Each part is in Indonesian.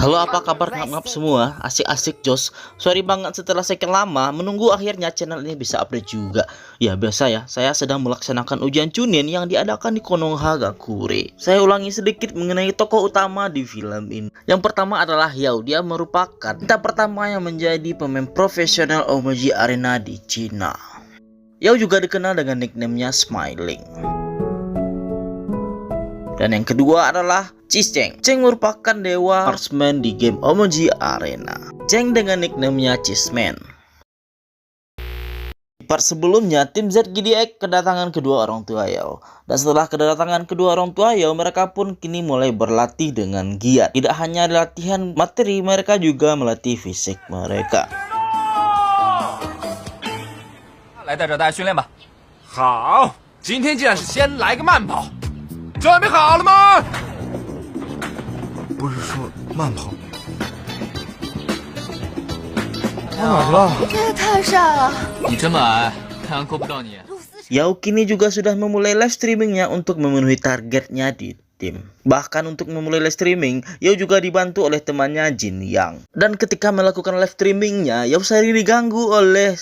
Halo, apa kabar ngap-ngap semua? Asik-asik Jos. Sorry banget setelah sekian lama menunggu, akhirnya channel ini bisa update juga. Ya biasa ya, saya sedang melaksanakan ujian Chunin yang diadakan di Konohagakure. Saya ulangi sedikit mengenai tokoh utama di film ini. Yang pertama adalah Yao. Dia merupakan wanita pertama yang menjadi pemain profesional Omoji Arena di Cina. Yao juga dikenal dengan nickname-nya Smiling. Dan yang kedua adalah Cheng. Cheng merupakan dewa marksman di game Omoji Arena. Cheng dengan nickname-nya Cheeseman. Di part sebelumnya, tim ZGDX kedatangan kedua orang tua Yao. Dan setelah kedatangan kedua orang tua Yao, mereka pun kini mulai berlatih dengan giat. Tidak hanya latihan materi, mereka juga melatih fisik mereka. 来带着大家训练吧。好，今天既然是先来个慢跑，准备好了吗？不是说慢跑？跑哪儿去了？这也太晒了。你这么矮，太阳够不到你。 Yao kini juga sudah memulai live streamingnya untuk memenuhi targetnya di tim. Bahkan untuk memulai live streaming, Yao juga dibantu oleh temannya Jin Yang. Dan ketika melakukan live streamingnya, Yao sering diganggu oleh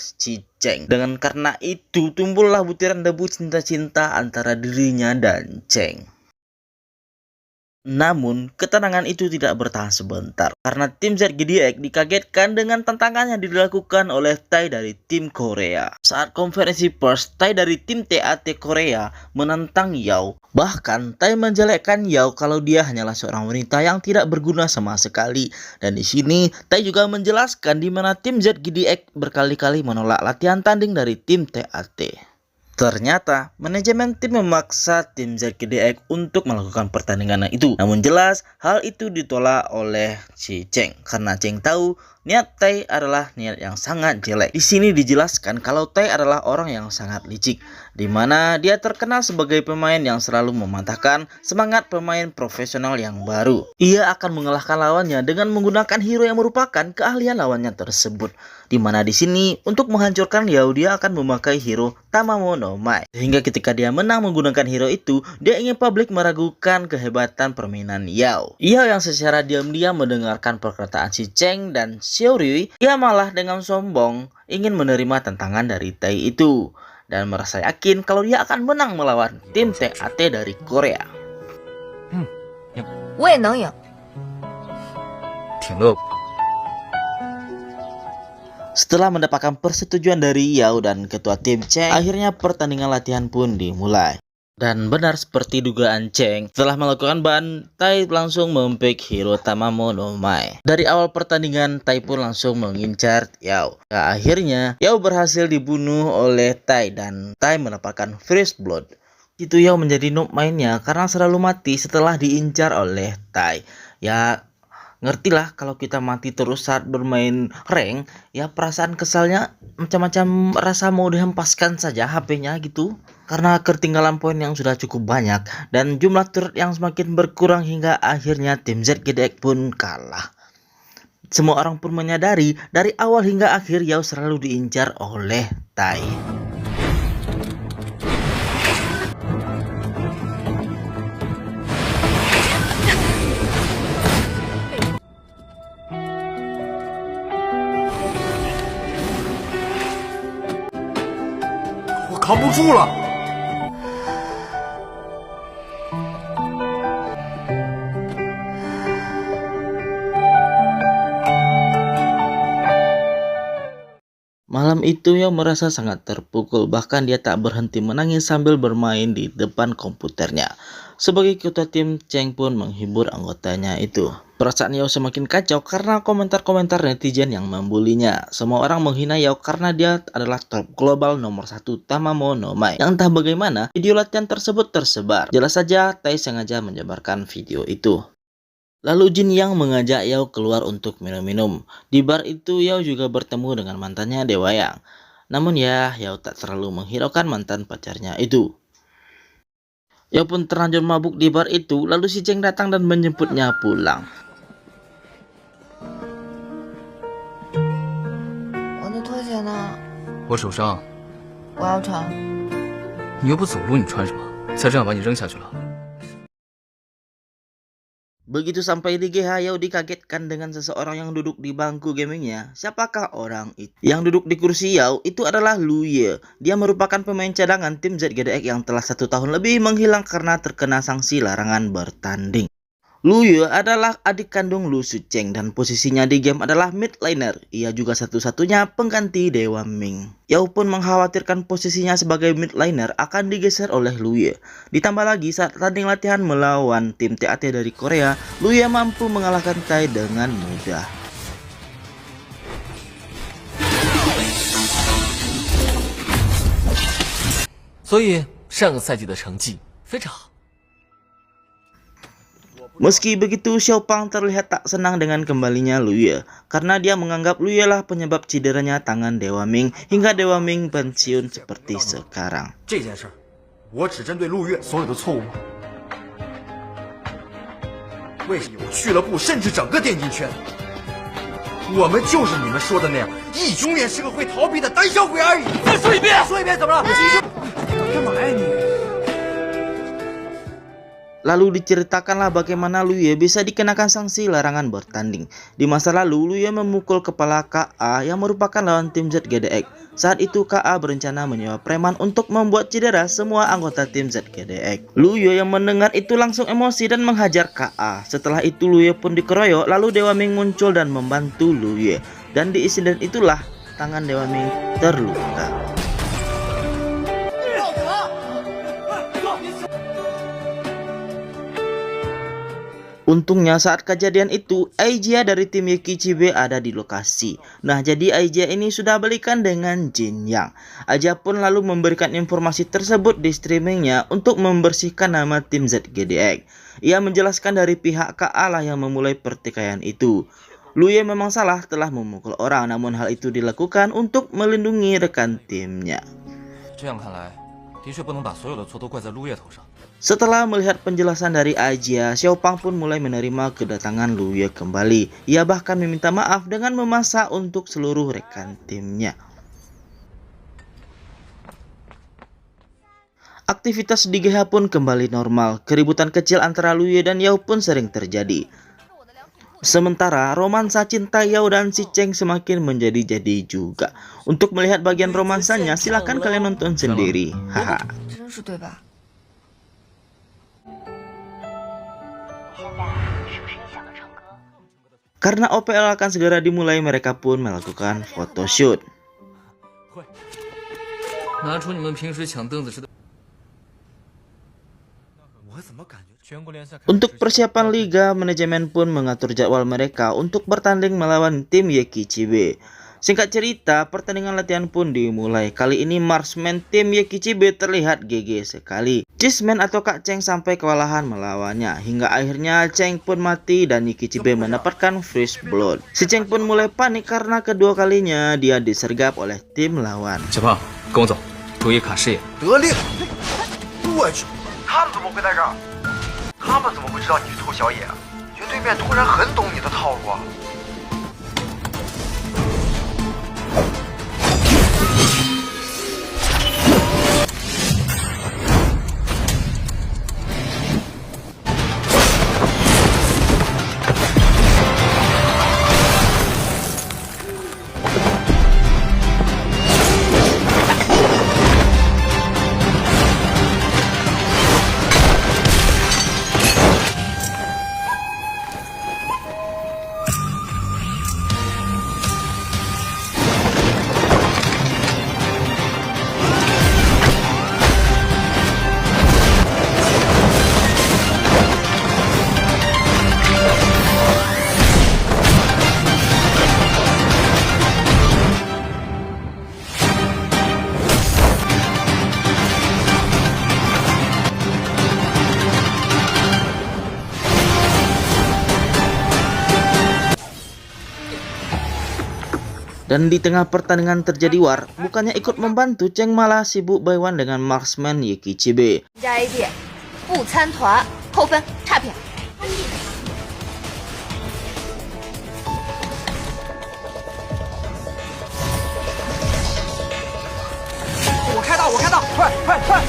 Cheng. Dengan karena itu, tumbuhlah butiran debu cinta-cinta antara dirinya dan Cheng. Namun, ketenangan itu tidak bertahan sebentar, karena tim ZGDX dikagetkan dengan tantangan yang dilakukan oleh Tai dari tim Korea. Saat konferensi pers, Tai dari tim TAT Korea menantang Yao. Bahkan, Tai menjelekkan Yao kalau dia hanyalah seorang wanita yang tidak berguna sama sekali. Dan di sini, Tai juga menjelaskan di mana tim ZGDX berkali-kali menolak latihan tanding dari tim TAT. Ternyata, manajemen tim memaksa tim ZGDX untuk melakukan pertandingan itu. Namun jelas, hal itu ditolak oleh si Cheng. Karena Cheng tahu niat Tai adalah niat yang sangat jelek. Di sini dijelaskan kalau Tai adalah orang yang sangat licik, di mana dia terkenal sebagai pemain yang selalu mematahkan semangat pemain profesional yang baru. Ia akan mengalahkan lawannya dengan menggunakan hero yang merupakan keahlian lawannya tersebut. Di mana di sini untuk menghancurkan Yao, dia akan memakai hero Tamamo no Mai. Sehingga ketika dia menang menggunakan hero itu, dia ingin publik meragukan kehebatan permainan Yao. Yao yang secara diam-diam mendengarkan perkataan si Cheng dan Xiaorui, ia malah dengan sombong ingin menerima tantangan dari Tai itu dan merasa yakin kalau dia akan menang melawan tim TAT dari Korea. 我也能赢。挺乐。 Setelah mendapatkan persetujuan dari Yao dan ketua tim Cheng, akhirnya pertandingan latihan pun dimulai. Dan benar seperti dugaan Cheng, setelah melakukan ban, Tai langsung mempick hero Tamamo no Mai. Dari awal pertandingan, Tai pun langsung mengincar Yao. Akhirnya, Yao berhasil dibunuh oleh Tai dan Tai mendapatkan first blood. Itu Yao menjadi noob mainnya karena selalu mati setelah diincar oleh Tai. Ya, ngertilah kalau kita mati terus saat bermain rank, ya perasaan kesalnya macam-macam rasa mau dihempaskan saja HP-nya gitu. Karena ketinggalan poin yang sudah cukup banyak dan jumlah turret yang semakin berkurang hingga akhirnya tim ZGDX pun kalah. Semua orang pun menyadari dari awal hingga akhir Yao selalu diincar oleh Tai.我扛不住了。 Malam itu Yao merasa sangat terpukul, bahkan dia tak berhenti menangis sambil bermain di depan komputernya. Sebagai ketua tim, Cheng pun menghibur anggotanya itu. Perasaan Yao semakin kacau karena komentar-komentar netizen yang membulinya. Semua orang menghina Yao karena dia adalah top global nomor 1 Tamamo no Mai. Yang entah bagaimana video latihan tersebut tersebar. Jelas saja Tai sengaja menyebarkan video itu. Lalu Jin Yang mengajak Yao keluar untuk minum-minum. Di bar itu Yao juga bertemu dengan mantannya Dewa Yang. Namun ya, Yao tak terlalu menghiraukan mantan pacarnya itu. Yao pun terlanjur mabuk di bar itu, lalu si Cheng datang dan menjemputnya pulang. 我的拖鞋呢？我手上，我要穿。你又不走路，你穿什么？再这样把你扔下去了。Begitu sampai di GH, Yao dikagetkan dengan seseorang yang duduk di bangku gamingnya. Siapakah orang itu? Yang duduk di kursi Yao itu adalah Lu Ye. Dia merupakan pemain cadangan tim ZGDX yang telah 1 tahun lebih menghilang karena terkena sanksi larangan bertanding. Lu Ye adalah adik kandung Lu Sucheng dan posisinya di game adalah mid laner. Ia juga satu-satunya pengganti Dewa Ming. Yao pun mengkhawatirkan posisinya sebagai mid laner akan digeser oleh Lu Ye. Ditambah lagi saat tanding latihan melawan tim TAT dari Korea, Lu Ye mampu mengalahkan Tai dengan mudah. 所以上个赛季的成绩非常好。 Meski begitu, Xiao Pang terlihat tak senang dengan kembalinya Lu Ye karena dia menganggap Lu Ye lah penyebab cederanya tangan Dewa Ming hingga Dewa Ming pensiun seperti sekarang. 这件事儿，我只针对陆月所有的错误吗？为什么俱乐部甚至整个电竞圈，我们就是你们说的那样，永远是个会逃避的胆小鬼而已。再说一遍，说一遍怎么了？干嘛呀你？ Lalu diceritakanlah bagaimana Lu Ye bisa dikenakan sanksi larangan bertanding. Di masa lalu, Lu Ye memukul kepala KA yang merupakan lawan tim ZGDX. Saat itu KA berencana menyewa preman untuk membuat cedera semua anggota tim ZGDX. Lu Ye yang mendengar itu langsung emosi dan menghajar KA. Setelah itu Lu Ye pun dikeroyok, lalu Dewa Ming muncul dan membantu Lu Ye. Dan di insiden itulah tangan Dewa Ming terluka. Untungnya saat kejadian itu, Aijia dari tim Yekichibe ada di lokasi. Nah, jadi Aijia ini sudah balikan dengan Jin Yang. Aijia pun lalu memberikan informasi tersebut di streamingnya untuk membersihkan nama tim ZGDX. Ia menjelaskan dari pihak KA lah yang memulai pertikaian itu. Lu Ye memang salah telah memukul orang, namun hal itu dilakukan untuk melindungi rekan timnya. 这样看来，的确不能把所有的错都怪在陆叶头上。 Setelah melihat penjelasan dari Aijia, Xiao Pang pun mulai menerima kedatangan Lu Ye kembali. Ia bahkan meminta maaf dengan memasak untuk seluruh rekan timnya. Aktivitas di GH pun kembali normal. Keributan kecil antara Lu Ye dan Yao pun sering terjadi. Sementara romansa cinta Yao dan si Cheng semakin menjadi-jadi juga. Untuk melihat bagian romansanya, silakan kalian nonton sendiri. Haha. 真是对吧？ Karena OPL akan segera dimulai, mereka pun melakukan photoshoot. 拿出你们平时抢凳子时的。 Untuk persiapan liga, manajemen pun mengatur jadwal mereka untuk bertanding melawan tim Yekichibe. Singkat cerita, pertandingan latihan pun dimulai. Kali ini marksman tim Yekichibe terlihat GG sekali. Cheeseman atau Kak Cheng sampai kewalahan melawannya. Hingga akhirnya Cheng pun mati dan Yekichibe mendapatkan first blood. Si Cheng pun mulai panik karena kedua kalinya dia disergap oleh tim lawan. 小胖，跟我走，注意卡视野。得令！我去，他们怎么会在这儿？他们怎么会知道你去偷小野？觉得对面突然很懂你的套路啊！ Dan di tengah pertandingan terjadi war, bukannya ikut membantu, Cheng malah sibuk baiwan dengan marksman Yekichibe. 加 AD，不参团扣分，差评。我开大，我开大，快快快！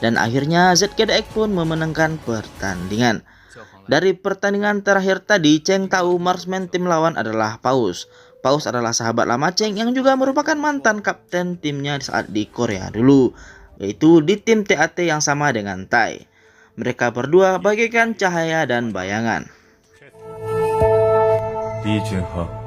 Dan akhirnya ZKDX pun memenangkan pertandingan. Dari pertandingan terakhir tadi, Cheng tahu marksman tim lawan adalah Paus. Paus adalah sahabat lama Cheng yang juga merupakan mantan kapten timnya saat di Korea dulu, yaitu di tim TAT yang sama dengan Tai. Mereka berdua bagaikan cahaya dan bayangan. Li Junhe.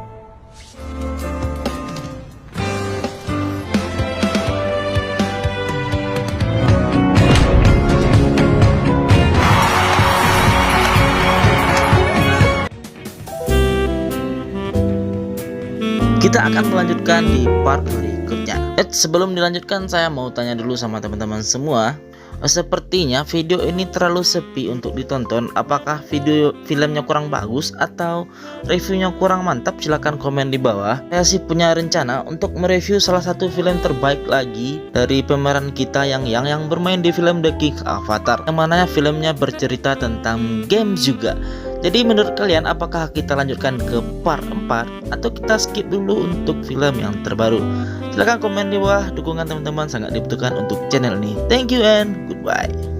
Kita akan melanjutkan di part berikutnya. Sebelum dilanjutkan, saya mau tanya dulu sama teman-teman semua. Sepertinya video ini terlalu sepi untuk ditonton. Apakah filmnya kurang bagus atau reviewnya kurang mantap? Silahkan komen di bawah. Saya sih punya rencana untuk mereview salah satu film terbaik lagi dari pemeran kita yang bermain di film The King Avatar, yang mana filmnya bercerita tentang games juga. Jadi menurut kalian, apakah kita lanjutkan ke part 4 atau kita skip dulu untuk film yang terbaru? Silahkan komen di bawah. Dukungan teman-teman sangat dibutuhkan untuk channel ini. Thank you and goodbye.